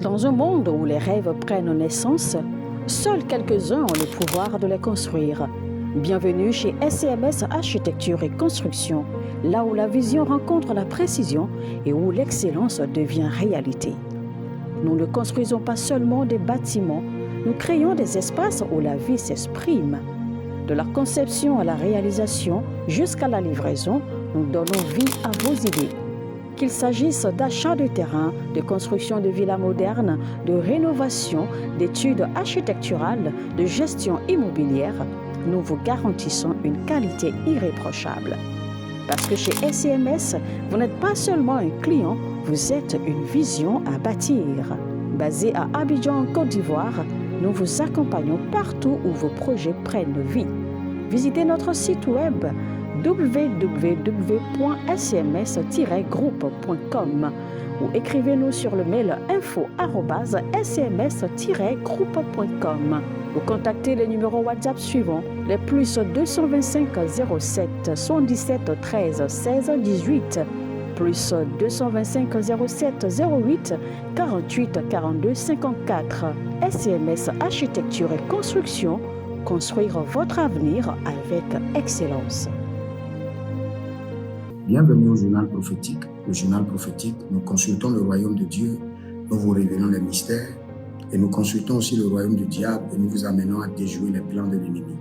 Dans un monde où les rêves prennent naissance, seuls quelques-uns ont le pouvoir de les construire. Bienvenue chez SCMS Architecture et Construction, là où la vision rencontre la précision et où l'excellence devient réalité. Nous ne construisons pas seulement des bâtiments, nous créons des espaces où la vie s'exprime. De la conception à la réalisation jusqu'à la livraison, nous donnons vie à vos idées. Qu'il s'agisse d'achat de terrain, de construction de villas modernes, de rénovation, d'études architecturales, de gestion immobilière, nous vous garantissons une qualité irréprochable. Parce que chez SCMS, vous n'êtes pas seulement un client, vous êtes une vision à bâtir. Basé à Abidjan, en Côte d'Ivoire, nous vous accompagnons partout où vos projets prennent vie. Visitez notre site web www.scms-groupe.com ou écrivez-nous sur le mail info@scms-groupe.com ou contactez les numéros WhatsApp suivants, les plus 225 07 77 13 16 18, plus 225 07 08 48 42 54. SCMS Architecture et Construction, construire votre avenir avec excellence. Bienvenue au journal prophétique. Le journal prophétique, nous consultons le royaume de Dieu, nous vous révélons les mystères et nous consultons aussi le royaume du diable et nous vous amenons à déjouer les plans de l'ennemi.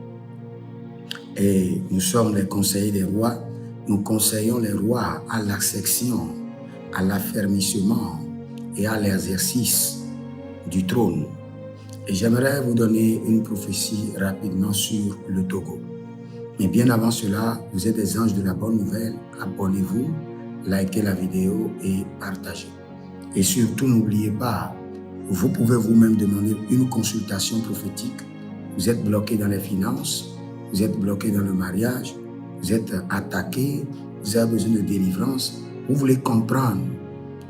Et nous sommes les conseillers des rois, nous conseillons les rois à l'accession, à l'affermissement et à l'exercice du trône. Et j'aimerais vous donner une prophétie rapidement sur le Togo. Mais bien avant cela, vous êtes des anges de la bonne nouvelle, abonnez-vous, likez la vidéo et partagez. Et surtout, n'oubliez pas, vous pouvez vous-même demander une consultation prophétique. Vous êtes bloqué dans les finances, vous êtes bloqué dans le mariage, vous êtes attaqué, vous avez besoin de délivrance, vous voulez comprendre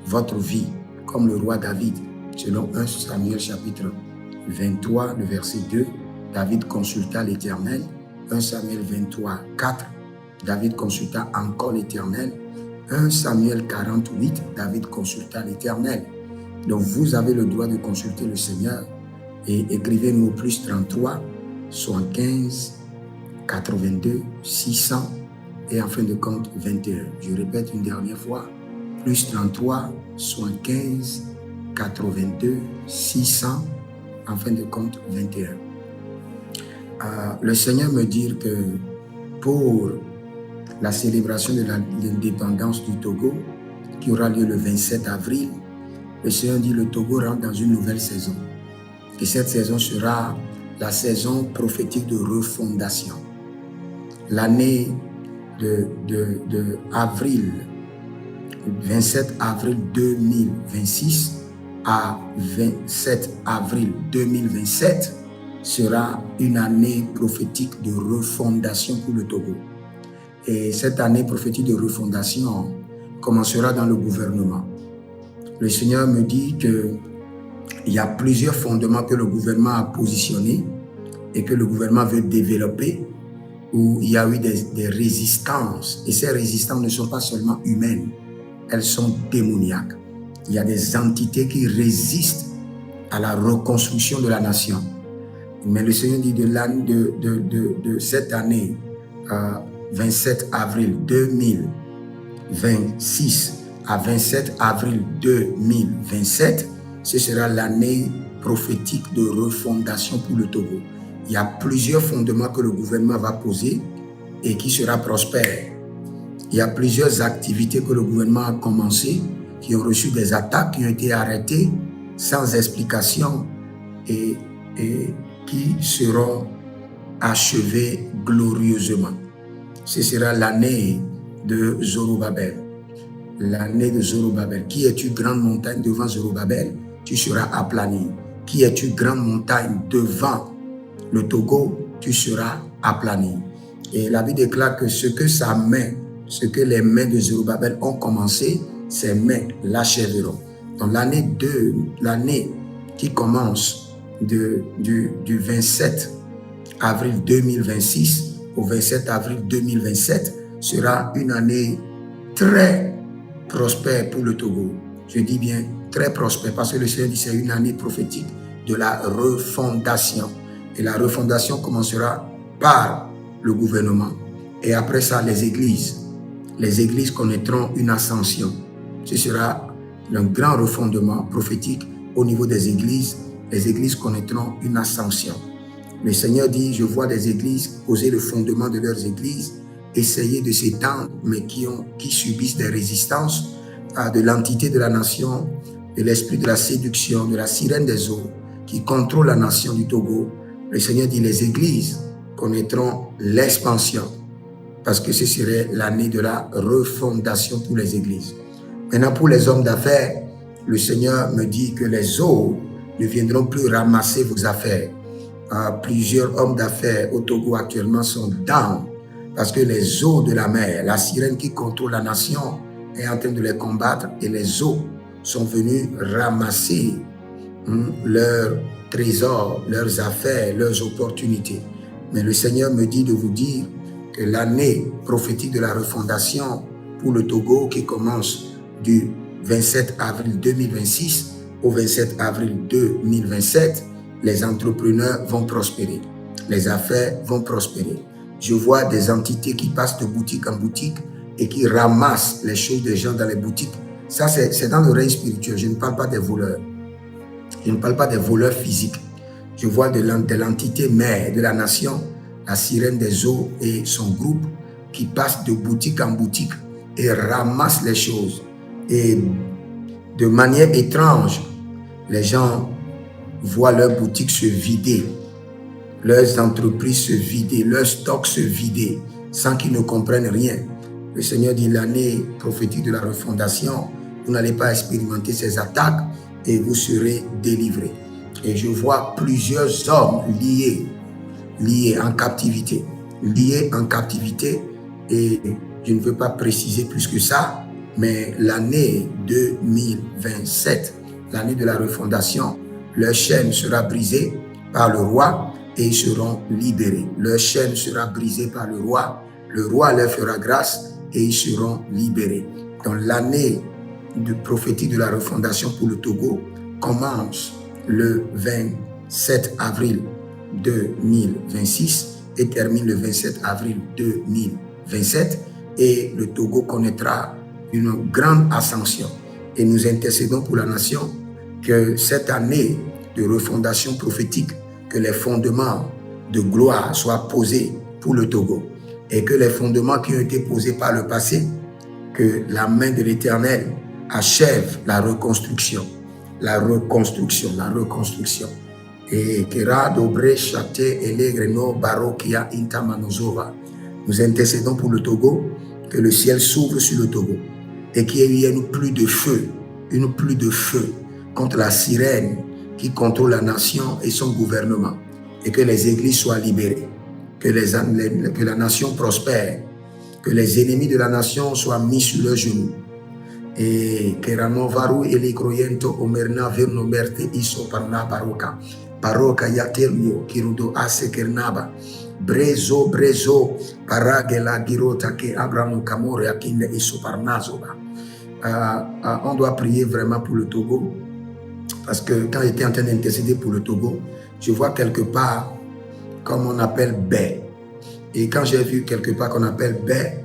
votre vie comme le roi David. Selon 1 Samuel chapitre 23, le verset 2, David consulta l'Éternel. 1 Samuel 23, 4, David consulta encore l'Éternel. 1 Samuel 48, David consulta l'Éternel. Donc vous avez le droit de consulter le Seigneur et écrivez-nous au plus 33, 75, 82, 600 et en fin de compte 21. Je répète une dernière fois, plus 33, 75, 82, 600, en fin de compte 21. Le Seigneur me dit que pour la célébration de l'indépendance du Togo, qui aura lieu le 27 avril, le Seigneur dit que le Togo rentre dans une nouvelle saison. Et cette saison sera la saison prophétique de refondation. L'année de avril, 27 avril 2026 à 27 avril 2027, sera une année prophétique de refondation pour le Togo. Et cette année prophétique de refondation commencera dans le gouvernement. Le Seigneur me dit qu'il y a plusieurs fondements que le gouvernement a positionnés et que le gouvernement veut développer, où il y a eu des résistances. Et ces résistances ne sont pas seulement humaines, elles sont démoniaques. Il y a des entités qui résistent à la reconstruction de la nation. Mais le Seigneur dit de cette année, 27 avril 2026 à 27 avril 2027, ce sera l'année prophétique de refondation pour le Togo. Il y a plusieurs fondements que le gouvernement va poser et qui sera prospère. Il y a plusieurs activités que le gouvernement a commencées, qui ont reçu des attaques, qui ont été arrêtées sans explication et qui seront achevés glorieusement. Ce sera l'année de Zorobabel. L'année de Zorobabel. Qui es-tu, grande montagne, devant Zorobabel? Tu seras aplani. Qui es-tu, grande montagne, devant le Togo? Tu seras aplani. Et la Bible déclare que ce que les mains de Zorobabel ont commencé, ses mains l'achèveront. Donc l'année qui commence du 27 avril 2026 au 27 avril 2027 sera une année très prospère pour le Togo. Je dis bien très prospère parce que le Seigneur dit que c'est une année prophétique de la refondation. Et la refondation commencera par le gouvernement. Et après ça, les églises. Les églises connaîtront une ascension. Ce sera un grand refondement prophétique au niveau des églises. Les églises connaîtront une ascension. Le Seigneur dit, je vois des églises poser le fondement de leurs églises, essayer de s'étendre, mais qui subissent des résistances de l'entité de la nation, de l'esprit de la séduction, de la sirène des eaux, qui contrôle la nation du Togo. Le Seigneur dit, les églises connaîtront l'expansion, parce que ce serait l'année de la refondation pour les églises. Maintenant, pour les hommes d'affaires, le Seigneur me dit que les eaux ne viendront plus ramasser vos affaires. Plusieurs hommes d'affaires au Togo actuellement sont down, parce que les eaux de la mer, la sirène qui contrôle la nation, est en train de les combattre, et les eaux sont venues ramasser leurs trésors, leurs affaires, leurs opportunités. Mais le Seigneur me dit de vous dire que l'année prophétique de la refondation pour le Togo, qui commence du 27 avril 2026 au 27 avril 2027, les entrepreneurs vont prospérer, les affaires vont prospérer. Je vois des entités qui passent de boutique en boutique et qui ramassent les choses des gens dans les boutiques. Ça, c'est dans le règne spirituel. Je ne parle pas des voleurs. Je ne parle pas des voleurs physiques. Je vois de l'entité mère de la nation, la sirène des eaux et son groupe qui passent de boutique en boutique et ramassent les choses. Et de manière étrange, les gens voient leurs boutiques se vider, leurs entreprises se vider, leurs stocks se vider, sans qu'ils ne comprennent rien. Le Seigneur dit, l'année prophétique de la refondation, vous n'allez pas expérimenter ces attaques et vous serez délivrés. Et je vois plusieurs hommes liés en captivité, et je ne veux pas préciser plus que ça, mais l'année 2027, l'année de la refondation, leur chaîne sera brisée par le roi et ils seront libérés. Leur chaîne sera brisée par le roi leur fera grâce et ils seront libérés. Donc l'année prophétique de la refondation pour le Togo commence le 27 avril 2026 et termine le 27 avril 2027 et le Togo connaîtra une grande ascension. Et nous intercédons pour la nation que cette année de refondation prophétique, que les fondements de gloire soient posés pour le Togo et que les fondements qui ont été posés par le passé, que la main de l'Éternel achève la reconstruction. Et que Radobre Chate Elegreno Barokia Intamanozova. Nous intercédons pour le Togo, que le ciel s'ouvre sur le Togo et qu'il y ait une pluie de feu contre la sirène qui contrôle la nation et son gouvernement, et que les églises soient libérées, que la nation prospère, que les ennemis de la nation soient mis sur leurs genoux, et que Ranovaru et les croyento omerna verno merte iso parna paroka yatelio kirudo ase kernaba brezo paragela girota ke abramo kamore akinde iso parnazoba. On doit prier vraiment pour le Togo, parce que quand j'étais en train d'intercéder pour le Togo, je vois quelque part comme on appelle baie. Et quand j'ai vu quelque part qu'on appelle baie,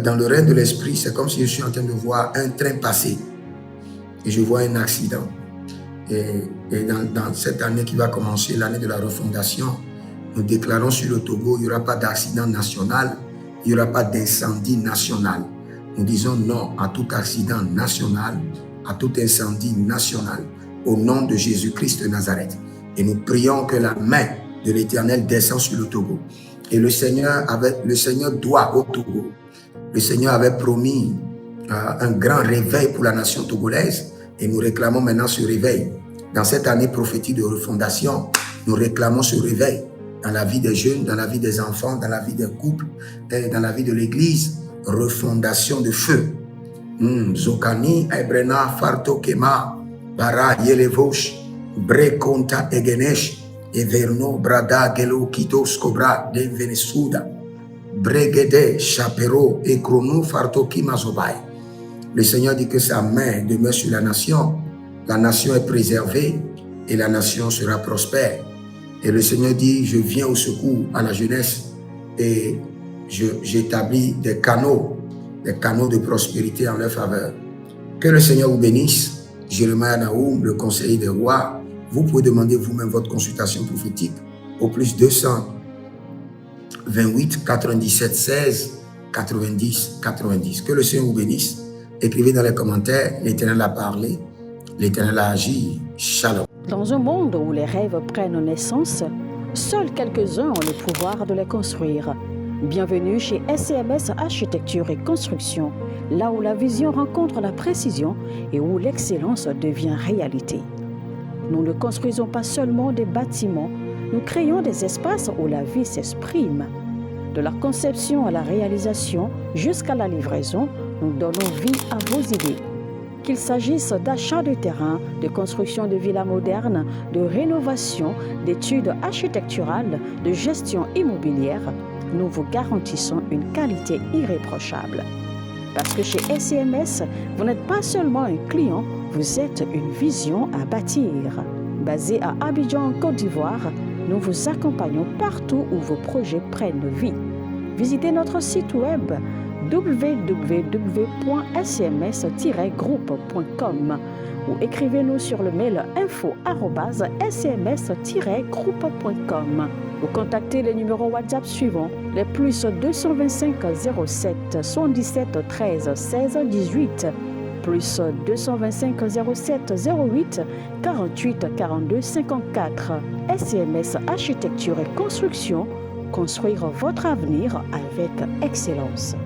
dans le règne de l'esprit, c'est comme si je suis en train de voir un train passer et je vois un accident. Et dans cette année qui va commencer, l'année de la refondation, nous déclarons sur le Togo, il n'y aura pas d'accident national, il n'y aura pas d'incendie national. Nous disons non à tout accident national, à tout incendie national, au nom de Jésus-Christ de Nazareth. Et nous prions que la main de l'Éternel descend sur le Togo. Et le Seigneur doit au Togo. Le Seigneur avait promis un grand réveil pour la nation togolaise et nous réclamons maintenant ce réveil. Dans cette année prophétique de refondation, nous réclamons ce réveil dans la vie des jeunes, dans la vie des enfants, dans la vie des couples, et dans la vie de l'Église. Refondation de feu. Zokani, Ebrena, Fartokema, Bara, Yelevosh, Brekonta, Egenesh, Everno, Brada, Gelo, Kitos, Cobra, de Venezuda, Bregede, Chapero, Ekronou, Fartoki, Mazobai. Le Seigneur dit que sa main demeure sur la nation la nation est préservée et la nation sera prospère. Et le Seigneur dit, je viens au secours à la jeunesse et j'établis des canaux de prospérité en leur faveur. Que le Seigneur vous bénisse. Jérémie Naoum, le conseiller des rois. Vous pouvez demander vous-même votre consultation prophétique au plus 228 97 16 90 90. Que le Seigneur vous bénisse. Écrivez dans les commentaires, l'Éternel a parlé, l'Éternel a agi. Shalom. Dans un monde où les rêves prennent naissance, seuls quelques-uns ont le pouvoir de les construire. Bienvenue chez SCMS Architecture et Construction, là où la vision rencontre la précision et où l'excellence devient réalité. Nous ne construisons pas seulement des bâtiments, nous créons des espaces où la vie s'exprime. De la conception à la réalisation jusqu'à la livraison, nous donnons vie à vos idées. Qu'il s'agisse d'achat de terrain, de construction de villas modernes, de rénovation, d'études architecturales, de gestion immobilière, nous vous garantissons une qualité irréprochable. Parce que chez SCMS, vous n'êtes pas seulement un client, vous êtes une vision à bâtir. Basé à Abidjan, en Côte d'Ivoire, nous vous accompagnons partout où vos projets prennent vie. Visitez notre site web www.scms-groupe.com ou écrivez-nous sur le mail info@scms-groupe.com ou contactez les numéros WhatsApp suivants, les plus 225 07 77 13 16 18, plus 225 07 08 48 42 54. SCMS Architecture et Construction, construire votre avenir avec excellence.